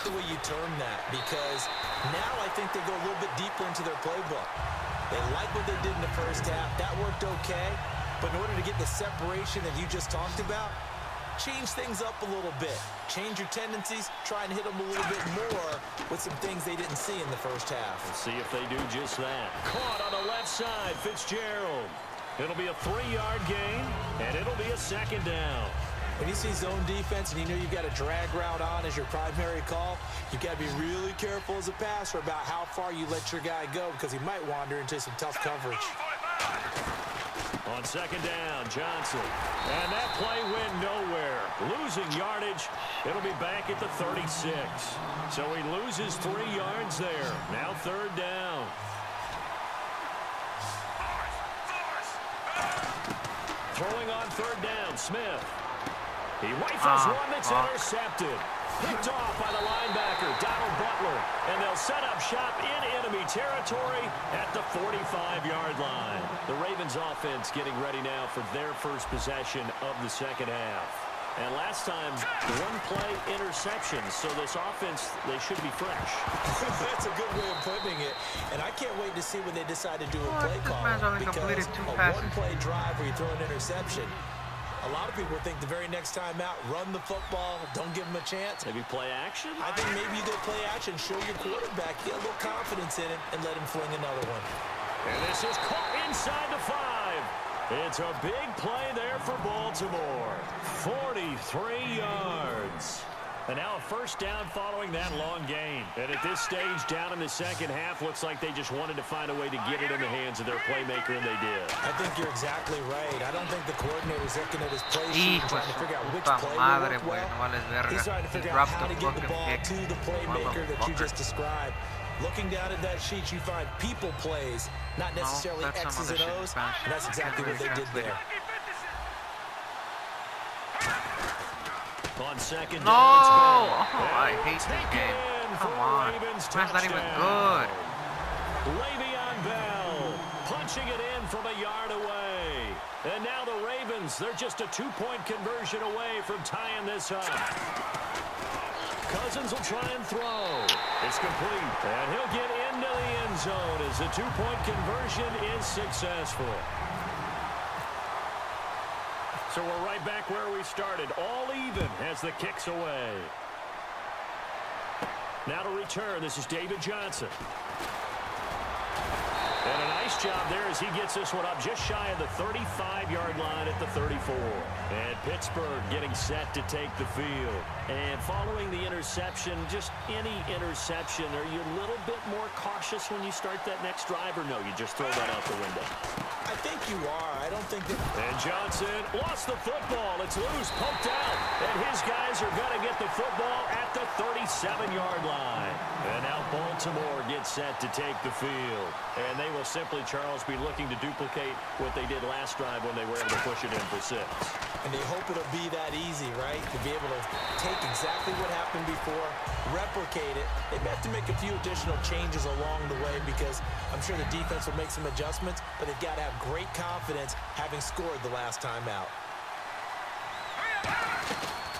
like the way you term that because now I think they go a little bit deeper into their playbook. They like what they did in the first half. That worked okay. But in order to get the separation that you just talked about, change things up a little bit. Change your tendencies. Try and hit them a little bit more with some things they didn't see in the first half. Let's see if they do just that. Caught on the left side, Fitzgerald. It'll be a 3-yard gain, and it'll be a second down. When you see zone defense and you know you've got a drag route on as your primary call, you've got to be really careful as a passer about how far you let your guy go because he might wander into some tough coverage. On second down, Johnson. And that play went nowhere. Losing yardage. It'll be back at the 36. So he loses 3 yards there. Now third down. Throwing on third down, Smith. He rifles one that's intercepted. Picked off by the linebacker, Donald Butler. And they'll set up shop in enemy territory at the 45-yard line. The Ravens offense getting ready now for their first possession of the second half. And last time, 1-play interception. So this offense, they should be fresh. That's a good way of putting it. And I can't wait to see when they decide to do a play call. Because a one-play drive where you throw an interception, a lot of people think the very next time out, run the football, don't give them a chance. Maybe play action? I think maybe you go play action, show your quarterback, get a little confidence in him, and let him fling another one. And this is caught inside the 5. It's a big play there for Baltimore. 43 yards. And now a first down following that long gain. And at this stage, down in the second half, looks like they just wanted to find a way to get it in the hands of their playmaker, and they did. I think you're exactly right. I don't think the coordinator's looking at his play sheet and trying to figure out which play will work well. He's trying to figure out how to get the ball to the playmaker that you just described. Looking down at that sheet, you find people plays, not necessarily X's and O's, and that's exactly what they did there. On second No! down, I hate this game. Come on. That's not even good. Le'Veon Bell punching it in from a yard away. And now the Ravens, they're just a 2-point conversion away from tying this up. Cousins will try and throw. It's complete. And he'll get into the end zone as the 2-point conversion is successful. So we're right back where we started. All even as the kick's away. Now to return, this is David Johnson. And a nice job there as he gets this one up just shy of the 35-yard line at the 34. And Pittsburgh getting set to take the field. And following the interception, just any interception, are you a little bit more cautious when you start that next drive, or no, you just throw that out the window? I think you are. I don't think that... And Johnson lost the football. It's loose, poked out. And his guys are going to get the football at the 37-yard line. And now Baltimore gets set to take the field. And they will simply, Charles, be looking to duplicate what they did last drive when they were able to push it in for 6. And they hope it'll be that easy, right? To be able to take exactly what happened before, replicate it. They may have to make a few additional changes along the way because I'm sure the defense will make some adjustments, but they've got to have great confidence having scored the last time out.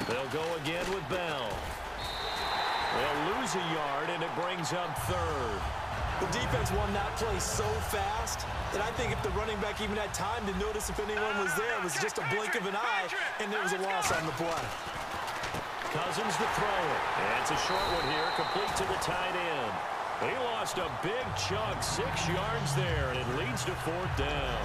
They'll go again with Bell. They'll lose a yard, and it brings up third. The defense won that play so fast that I think if the running back even had time to notice if anyone was there, it was just a blink of an eye, and there was a loss on the play. Cousins the thrower. And it's a short one here, complete to the tight end. He lost a big chunk, 6 yards there, and it leads to 4th down.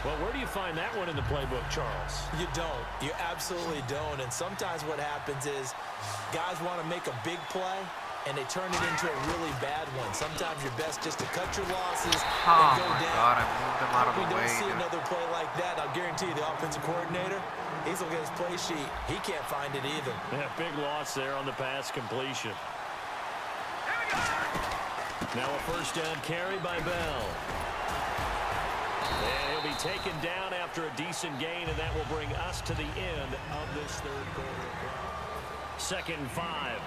Well, where do you find that one in the playbook, Charles? You don't. You absolutely don't. And sometimes what happens is guys want to make a big play, and they turn it into a really bad one. Sometimes you're best just to cut your losses and go down. God, I moved them out of the way. We don't see another play like that. I'll guarantee you the offensive coordinator, he's looking at his play sheet. He can't find it either. Yeah, big loss there on the pass completion. Now a first down carry by Bell. And he'll be taken down after a decent gain, and that will bring us to the end of this third quarter. 2nd and 5.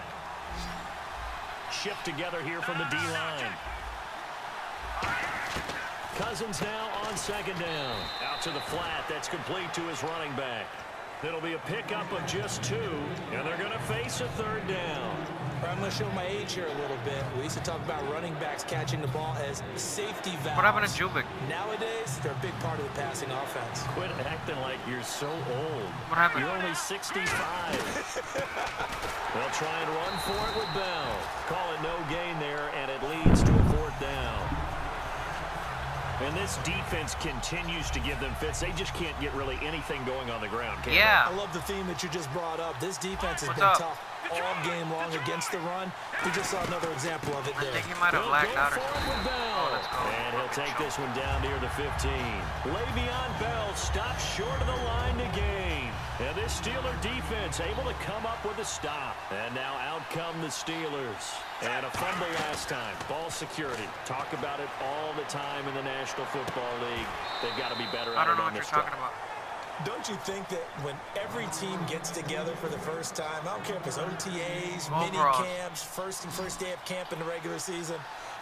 Shift together here from the D-line. Cousins now on 2nd down. Out to the flat. That's complete to his running back. It'll be a pickup of just 2, and they're going to face a 3rd down. I'm going to to show my age here a little bit. We used to talk about running backs catching the ball as safety valves. What happened to Jubik? Nowadays, they're a big part of the passing offense. Quit acting like you're so old. What happened? You're only 65. They'll try and run for it with Bell. Call it no gain there, and it leads to a 4th down. And this defense continues to give them fits. They just can't get really anything going on the ground, can they? I love the theme that you just brought up. This defense has been tough all game long against the run. We just saw another example of it there. I think he might have blacked out or something. Let's go. And he'll take this one down near the 15. Le'Veon Bell stops short of the line to gain. And this Steeler defense able to come up with a stop. And now out come the Steelers. And a fumble last time. Ball security. Talk about it all the time in the National Football League. They've got to be better at it on this stuff. I don't know what you're talking about. Don't you think that when every team gets together for the first time, I don't care if it's OTAs, mini camps, first day of camp in the regular season,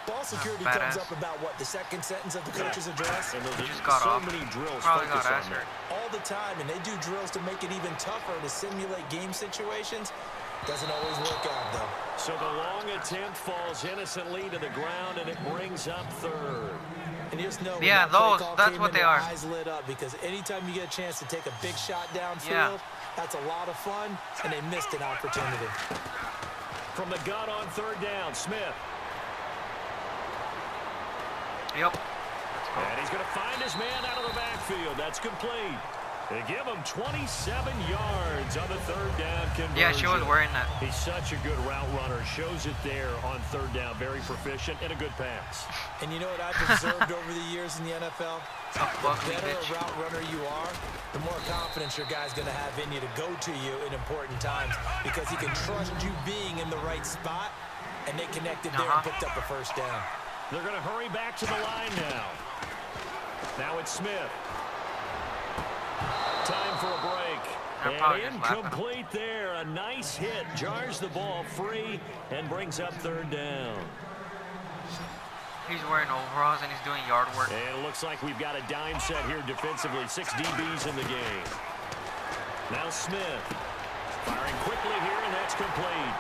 ball security comes up about what, the second sentence of the coach's address? And He just got off. many drills Probably focus got on ass that. hurt. All the time, and they do drills to make it even tougher to simulate game situations. Doesn't always work out, though. So the long attempt falls innocently to the ground, and it brings up 3rd. And just know, that's what they are. Eyes lit up, because anytime you get a chance to take a big shot downfield, that's a lot of fun, and they missed an opportunity. From the gun on 3rd down, Smith. Yep. And he's going to find his man out of the backfield. That's complete. They give him 27 yards on the 3rd down conversion. Yeah, she was wearing that. He's such a good route runner. Shows it there on 3rd down. Very proficient and a good pass. And you know what I've observed over the years in the NFL? The better a route runner you are, the more confidence your guy's going to have in you to go to you in important times, because he can trust you being in the right spot, and they connected there and picked up a 1st down. They're going to hurry back to the line now. Now it's Smith. Time for a break. And incomplete there. A nice hit. Jars the ball free and brings up 3rd down. He's wearing overalls and he's doing yard work. And it looks like we've got a dime set here defensively. 6 DBs in the game. Now Smith. Firing quickly here, and that's complete.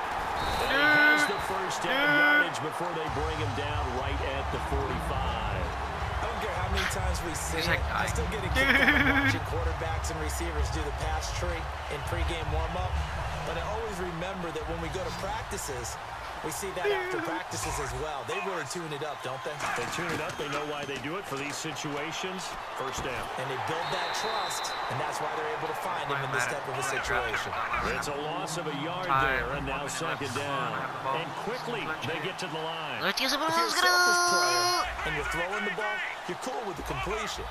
And he has the 1st down yardage before they bring him down right at the 45. I don't care how many times we see it. I still get a kick out of watching quarterbacks and receivers do the pass tree in pregame warm-up. But I always remember that when we go to practices, we see that after practices as well. They really tune it up, don't they? They tune it up. They know why they do it for these situations. 1st down. And they build that trust, and that's why they're able to find him in this type of a situation. It's a loss of a yard there, and now 2nd down. And quickly, they get to the line. If you're a selfish player and you're throwing the ball, you're cool with the completion.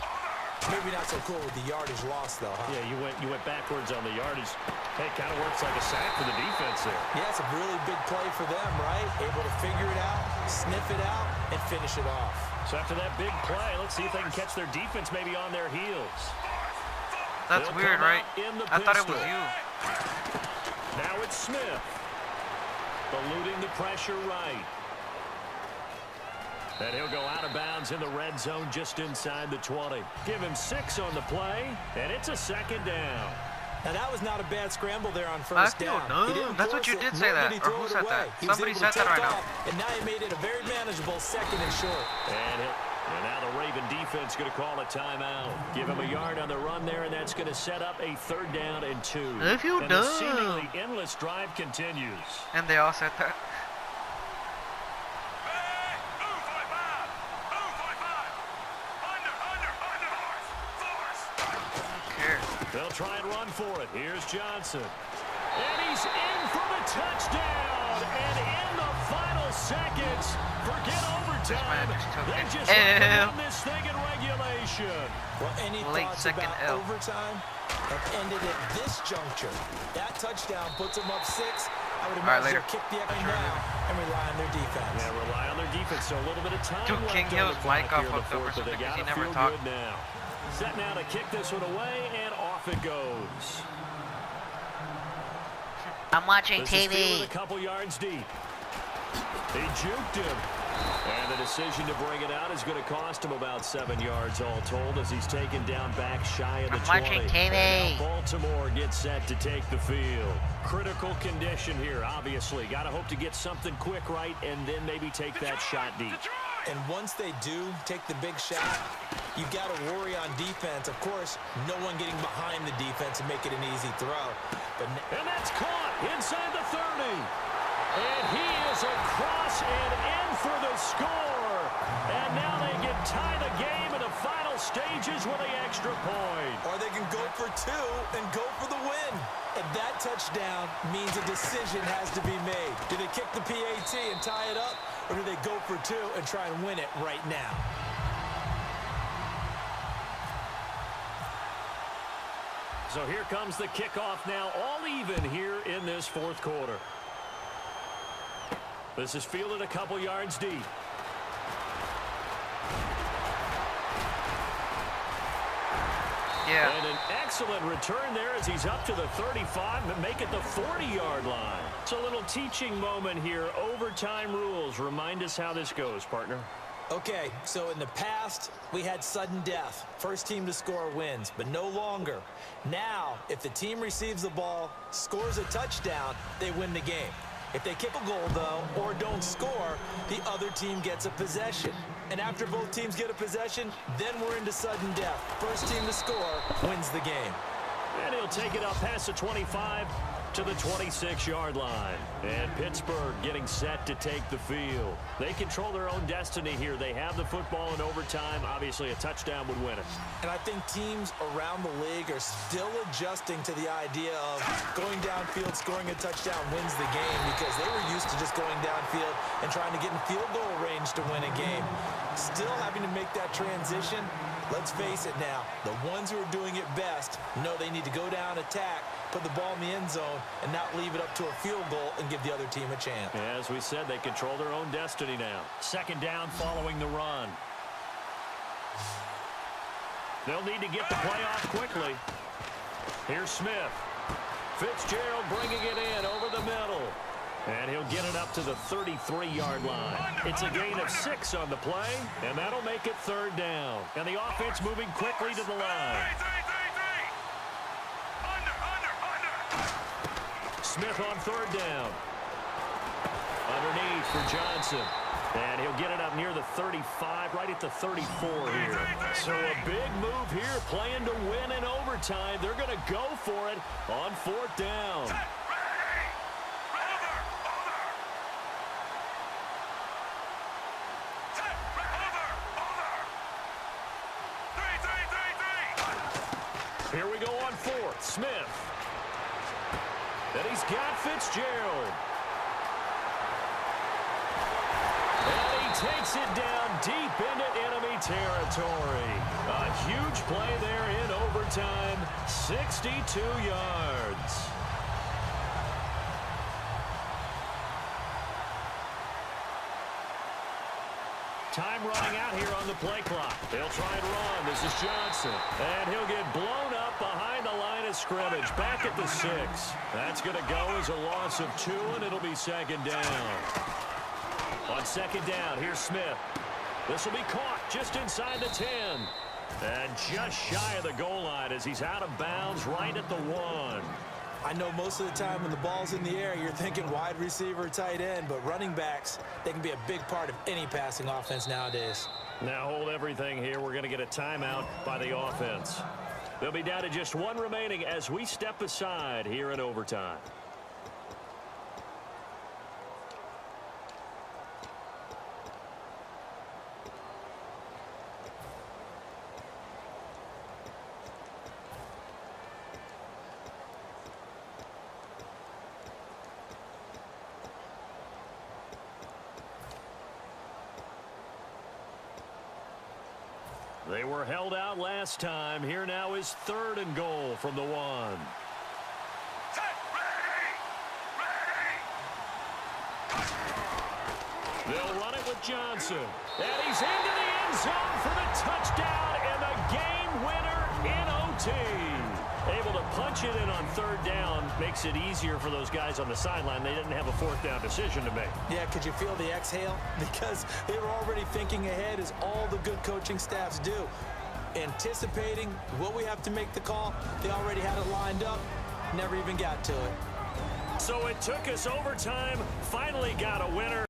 Maybe not so cool with the yardage loss, though, huh? Yeah, you went backwards on the yardage. Hey, kind of works like a sack for the defense there. Yeah, it's a really big play for them, right? Able to figure it out, sniff it out, and finish it off. So after that big play, let's see if they can catch their defense maybe on their heels. That's weird, right? I thought it was you. Now it's Smith. Eluding the pressure right. And he'll go out of bounds in the red zone just inside the 20. Give him 6 on the play, and it's a 2nd down. Now, that was not a bad scramble there on 1st down. That's what you did say that. Or who said that? Somebody said that right now. And now he made it a very manageable 2nd and short. And now the Raven defense going to call a timeout. Give him a yard on the run there, and that's going to set up a 3rd down and 2. If you and the seemingly endless drive continues. And they all said that. They'll try and run for it. Here's Johnson. And he's in for the touchdown. And in the final seconds, forget overtime. They just won this thing in regulation. Well, any thoughts about overtime have ended at this juncture. That touchdown puts them up 6. I would imagine they'll kick the extra now and rely on their defense. Yeah, rely on their defense. So a little bit of time left King on Hill's the clock mic here in off the over 4th, but they because got he to never feel talked. good now. Set now to kick this one away, and off it goes. I'm watching TV. TV. A couple yards deep. He juked him. And the decision to bring it out is going to cost him about 7 yards all told as he's taken down back shy of the 20. I'm watching TV. And now Baltimore gets set to take the field. Critical condition here, obviously. Got to hope to get something quick right and then maybe take that shot deep. And once they do take the big shot, you've got to worry on defense. Of course, no one getting behind the defense and make it an easy throw. And that's caught inside the 30. And he is across and in for the score. And now they can tie the game in the final stages with the extra point. Or they can go for two and go for the win. And that touchdown means a decision has to be made. Do they kick the PAT and tie it up? Or do they go for two and try and win it right now? So here comes the kickoff now, all even here in this fourth quarter. This is fielded a couple yards deep. Yeah. And an excellent return there as he's up to the 35, but make it the 40-yard line. It's a little teaching moment here. Overtime rules. Remind us how this goes, partner. Okay, so in the past, we had sudden death. First team to score wins, but no longer. Now, if the team receives the ball, scores a touchdown, they win the game. If they kick a goal, though, or don't score, the other team gets a possession. And after both teams get a possession, then we're into sudden death. First team to score wins the game. And he'll take it up past the 25 to the 26-yard line. And Pittsburgh getting set to take the field. They control their own destiny here. They have the football in overtime. Obviously, a touchdown would win it. And I think teams around the league are still adjusting to the idea of going downfield, scoring a touchdown wins the game, because they were used to just going downfield and trying to get in field goal range to win a game. Still having to make that transition. Let's face it now, the ones who are doing it best know they need to go down, attack, put the ball in the end zone, and not leave it up to a field goal and give the other team a chance. As we said, they control their own destiny now. Second down following the run. They'll need to get the play off quickly. Here's Smith. Fitzgerald bringing it in over the middle. And he'll get it up to the 33-yard line. It's a gain of 6 on the play, and that'll make it third down. And the offense moving quickly to the line. Smith on third down. Underneath for Johnson. And he'll get it up near the 35, right at the 34 here. So a big move here, playing to win in overtime. They're going to go for it on fourth down. Here we go on fourth. Smith. And he's got Fitzgerald. And he takes it down deep into enemy territory. A huge play there in overtime. 62 yards. Time running out here on the play clock. They'll try and run. This is Johnson. And he'll get blown up behind the line of scrimmage. Back at the 6. That's going to go as a loss of 2, and it'll be second down. On second down, here's Smith. This will be caught just inside the 10. And just shy of the goal line as he's out of bounds right at the 1. I know most of the time when the ball's in the air, you're thinking wide receiver, tight end, but running backs, they can be a big part of any passing offense nowadays. Now hold everything here. We're going to get a timeout by the offense. They'll be down to just 1 remaining as we step aside here in overtime. They were held out last time. Here now is 3rd and goal from the 1. They'll run it with Johnson. And he's into the end zone for the touchdown and the game winner in PAT. Able to punch it in on third down. Makes it easier for those guys on the sideline. They didn't have a fourth down decision to make. Yeah, could you feel the exhale? Because they were already thinking ahead, as all the good coaching staffs do. Anticipating what we have to make the call. They already had it lined up. Never even got to it. So it took us overtime. Finally got a winner.